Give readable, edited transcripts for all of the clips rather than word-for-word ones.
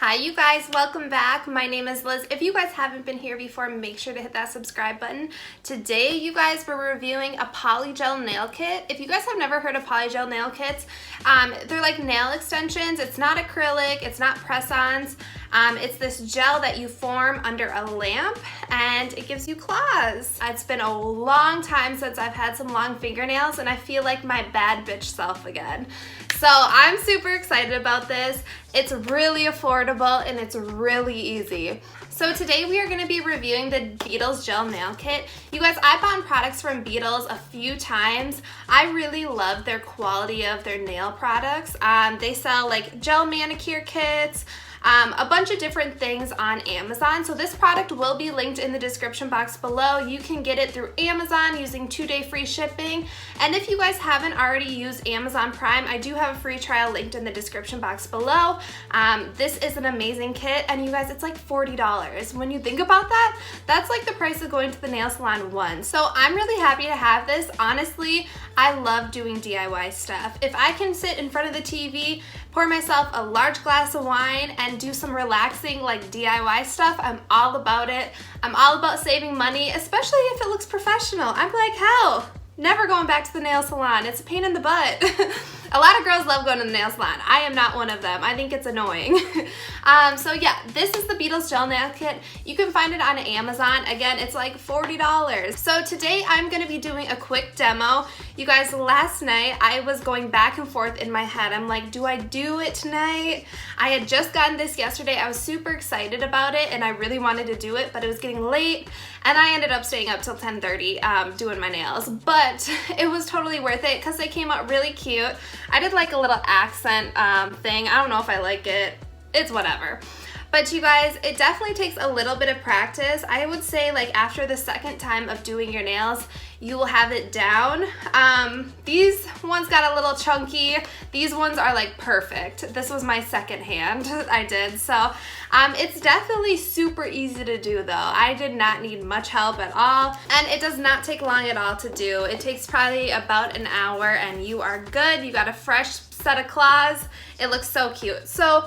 Hi you guys, welcome back. My name is Liz. If you guys haven't been here before, make sure to hit that subscribe button. Today you guys, we're reviewing a Polygel nail kit. If you guys have never heard of Polygel nail kits, they're like nail extensions. It's not acrylic, it's not press-ons. It's this gel that you form under a lamp and it gives you claws. It's been a long time since I've had some long fingernails and I feel like my bad bitch self again. So I'm super excited about this. It's really affordable and it's really easy. So today we are going to be reviewing the Beetles Gel Nail Kit. You guys, I bought products from Beetles a few times. I really love their quality of their nail products. They sell like gel manicure kits, a bunch of different things on Amazon. So this product will be linked in the description box below. You can get it through Amazon using 2-day free shipping. And if you guys haven't already used Amazon Prime, I do have a free trial linked in the description box below. This is an amazing kit, and you guys, it's like $40. When you think about that, that's like the price of going to the nail salon once. So I'm really happy to have this. Honestly, I love doing DIY stuff. If I can sit in front of the TV, pour myself a large glass of wine and do some relaxing like DIY stuff, I'm all about it. I'm all about saving money, especially if it looks professional. I'm like, hell, never going back to the nail salon. It's a pain in the butt. A lot of girls love going to the nail salon. I am not one of them. I think it's annoying. So yeah, this is the Beetles Gel Nail Kit. You can find it on Amazon. Again, it's like $40. So today I'm gonna be doing a quick demo. You guys, last night I was going back and forth in my head. I'm like, do I do it tonight? I had just gotten this yesterday. I was super excited about it and I really wanted to do it, but it was getting late and I ended up staying up till 10:30 doing my nails. But it was totally worth it because they came out really cute. I did like a little accent thing. I don't know if I like it. It's whatever. But you guys, it definitely takes a little bit of practice. I would say like after the second time of doing your nails, you will have it down. These ones got a little chunky. These ones are like perfect. This was my second hand I did. So it's definitely super easy to do though. I did not need much help at all. And it does not take long at all to do. It takes probably about an hour and you are good. You got a fresh set of claws. It looks so cute. So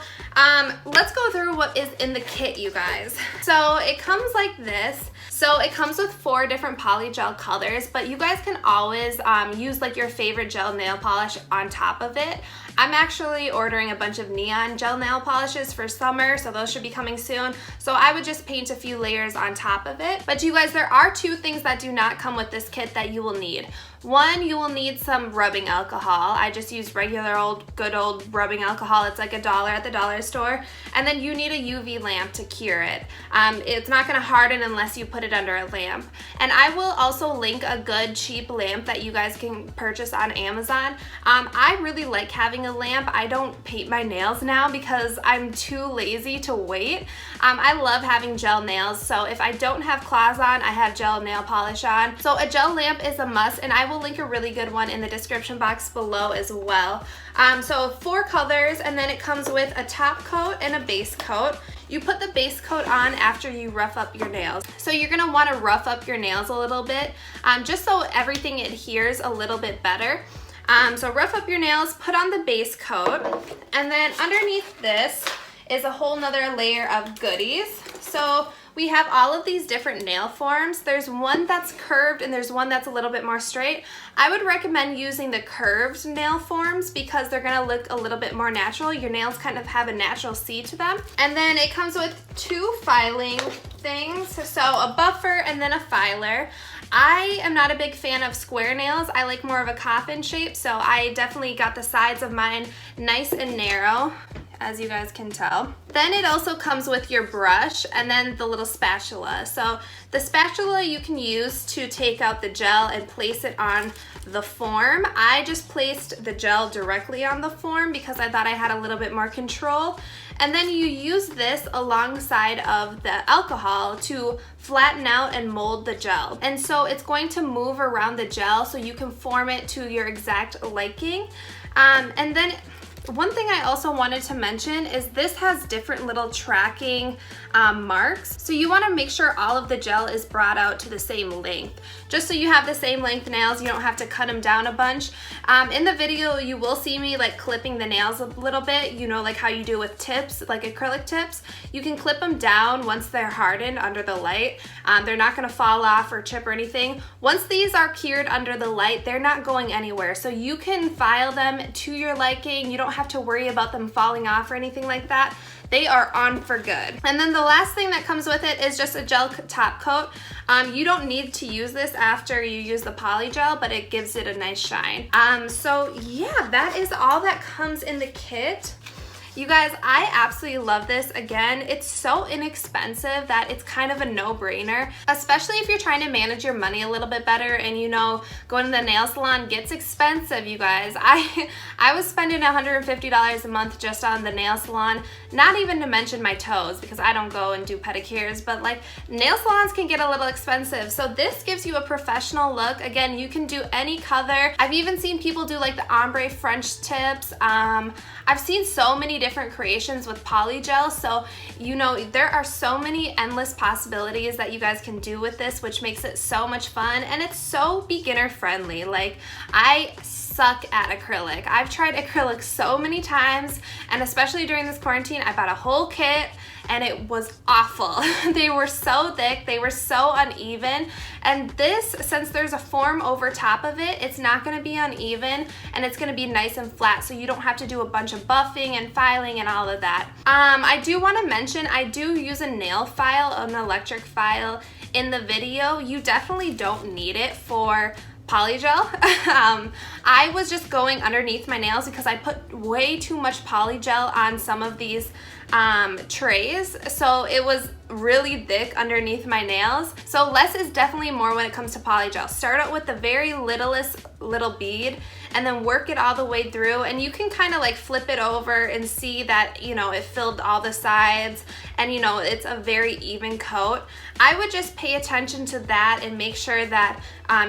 let's go through what is in the kit, you guys. So it comes like this. So it comes with 4 different polygel colors, but you guys can always use like your favorite gel nail polish on top of it. I'm actually ordering a bunch of neon gel nail polishes for summer, so those should be coming soon. So I would just paint a few layers on top of it. But you guys, there are 2 things that do not come with this kit that you will need. One, you will need some rubbing alcohol. I just use regular old, good old rubbing alcohol. It's like $1 at the dollar store. And then you need a UV lamp to cure it. It's not gonna harden unless you put it under a lamp. And I will also link a good cheap lamp that you guys can purchase on Amazon. I really like having a lamp. I don't paint my nails now because I'm too lazy to wait. I love having gel nails, so if I don't have claws on, I have gel nail polish on. So a gel lamp is a must, and I will link a really good one in the description box below as well. So 4 colors, and then it comes with a top coat and a base coat. You put the base coat on after you rough up your nails. So you're gonna wanna rough up your nails a little bit, just so everything adheres a little bit better. So rough up your nails, put on the base coat, and then underneath this is a whole nother layer of goodies. So we have all of these different nail forms. There's one that's curved and there's one that's a little bit more straight. I would recommend using the curved nail forms because they're gonna look a little bit more natural. Your nails kind of have a natural C to them. And then it comes with 2 filing things. So a buffer and then a filer. I am not a big fan of square nails. I like more of a coffin shape, so I definitely got the sides of mine nice and narrow, as you guys can tell. Then it also comes with your brush and then the little spatula. So the spatula you can use to take out the gel and place it on the form. I just placed the gel directly on the form because I thought I had a little bit more control. And then you use this alongside of the alcohol to flatten out and mold the gel. And so it's going to move around the gel so you can form it to your exact liking. And then One thing I also wanted to mention is this has different little tracking marks. So you want to make sure all of the gel is brought out to the same length. Just so you have the same length nails, you don't have to cut them down a bunch. In the video, you will see me like clipping the nails a little bit, you know, like how you do with tips, like acrylic tips. You can clip them down once they're hardened under the light. They're not going to fall off or chip or anything. Once these are cured under the light, they're not going anywhere. So you can file them to your liking. You don't have to worry about them falling off or anything like that. They are on for good. And then the last thing that comes with it is just a gel top coat. You don't need to use this after you use the Polygel, but it gives it a nice shine. So yeah, that is all that comes in the kit. You guys, I absolutely love this. Again, it's so inexpensive that it's kind of a no-brainer, especially if you're trying to manage your money a little bit better. And you know, going to the nail salon gets expensive, you guys. I was spending $150 a month just on the nail salon, not even to mention my toes, because I don't go and do pedicures, but like nail salons can get a little expensive. So this gives you a professional look. Again, you can do any color. I've even seen people do like the ombre French tips. I've seen so many different creations with Polygel, so you know there are so many endless possibilities that you guys can do with this, which makes it so much fun, and it's so beginner friendly. Like, I suck at acrylic. I've tried acrylic so many times, and especially during this quarantine, I bought a whole kit and it was awful. They were so thick, they were so uneven, and this, since there's a form over top of it, it's not gonna be uneven and it's gonna be nice and flat, so you don't have to do a bunch of buffing and filing and all of that. I do wanna mention, I do use a nail file, an electric file in the video. You definitely don't need it for Polygel. I was just going underneath my nails because I put way too much Polygel on some of these trays, so it was really thick underneath my nails. So less is definitely more when it comes to Polygel. Start out with the very littlest little bead and then work it all the way through, and you can kind of like flip it over and see that, you know, it filled all the sides and, you know, it's a very even coat. I would just pay attention to that and make sure that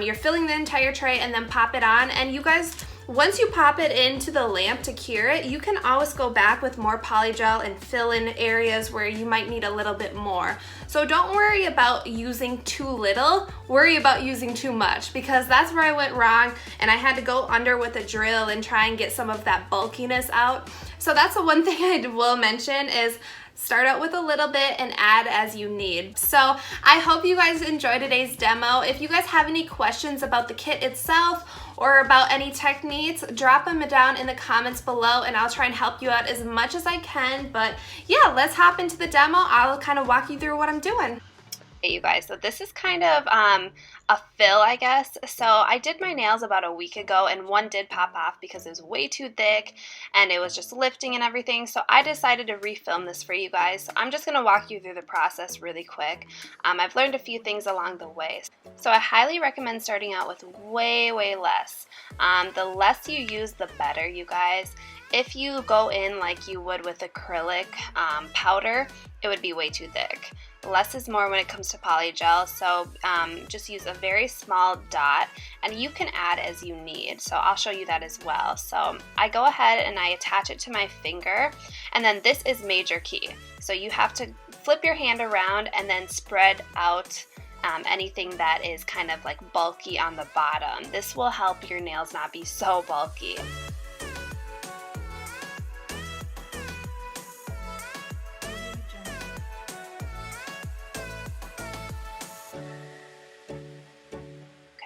you're filling the entire tray and then pop it on. And you guys, once you pop it into the lamp to cure it, you can always go back with more Polygel and fill in areas where you might need a little bit more. So don't worry about using too little, worry about using too much, because that's where I went wrong, and I had to go under with a drill and try and get some of that bulkiness out. So that's the one thing I will mention is start out with a little bit and add as you need. So I hope you guys enjoyed today's demo. If you guys have any questions about the kit itself or about any techniques, drop them down in the comments below and I'll try and help you out as much as I can. But yeah, let's hop into the demo. I'll kind of walk you through what I'm doing. Hey you guys, so this is kind of a fill, I guess. So I did my nails about a week ago and one did pop off because it was way too thick and it was just lifting and everything. So I decided to refilm this for you guys. So I'm just going to walk you through the process really quick. I've learned a few things along the way. So I highly recommend starting out with way less. The less you use, the better, you guys. If you go in like you would with acrylic powder, it would be way too thick. Less is more when it comes to Polygel, so just use a very small dot and you can add as you need. So I'll show you that as well. So I go ahead and I attach it to my finger, and then this is major key. So you have to flip your hand around and then spread out anything that is kind of like bulky on the bottom. This will help your nails not be so bulky.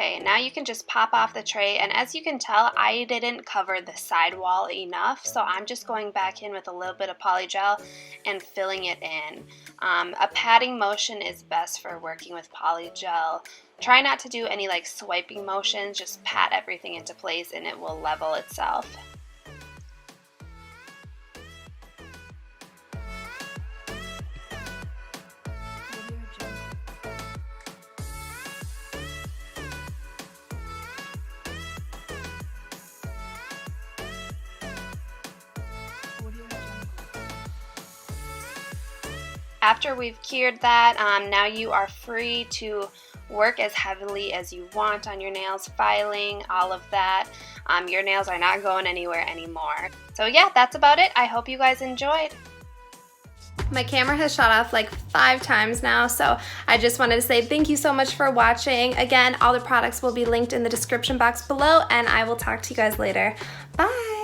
Okay, now you can just pop off the tray, and as you can tell, I didn't cover the sidewall enough, so I'm just going back in with a little bit of Polygel and filling it in. A patting motion is best for working with Polygel. Try not to do any like swiping motions, just pat everything into place and it will level itself. After we've cured that, now you are free to work as heavily as you want on your nails, filing, all of that. Your nails are not going anywhere anymore. So yeah, that's about it. I hope you guys enjoyed. My camera has shot off like 5 times now, so I just wanted to say thank you so much for watching. Again, all the products will be linked in the description box below, and I will talk to you guys later. Bye!